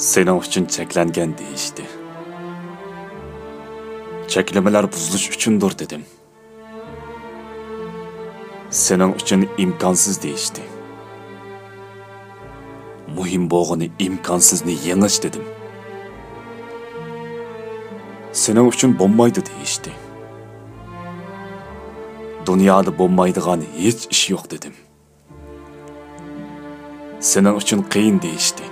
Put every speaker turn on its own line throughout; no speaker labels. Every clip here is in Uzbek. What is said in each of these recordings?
Senin için çeklengen değişti. Çeklemeler buzuluş üçündür dedim. Senin için imkansız değişti. Muhim boğunu imkansızını yeniş dedim. Senin için bombaydı değişti. Dünyada bombaydıgan hiç iş yok dedim. Senin için kıyın değişti.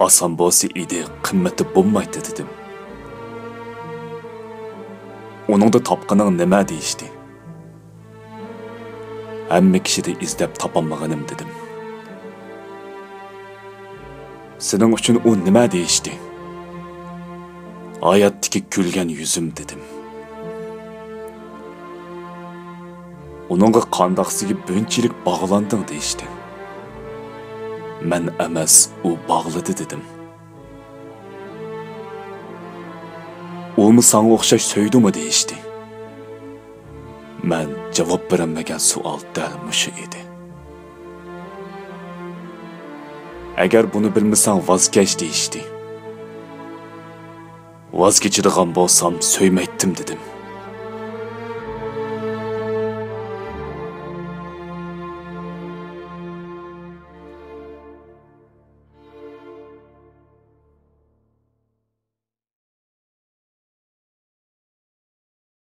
Asan bolsa idi, kımmeti bombaydı dedim. Onun da tapqının nima deyishdi. Hamma kishida izlab topolmaganim dedim. Sening uchun u nima deyishdi? Hayotdagi kulgan yuzim dedim. Uningga qandaqsiga bunchalik bog'landing deyishdi. Men emas, u bog'ladi dedim. Onu sana o'xshash so'ydimi deyishdi. Men javob berolmagan savol dal mushu edi. Agar buni bilmasang voz kech deyishdi. Voz kechadigan bo'lsam so'ymaytdim dedim.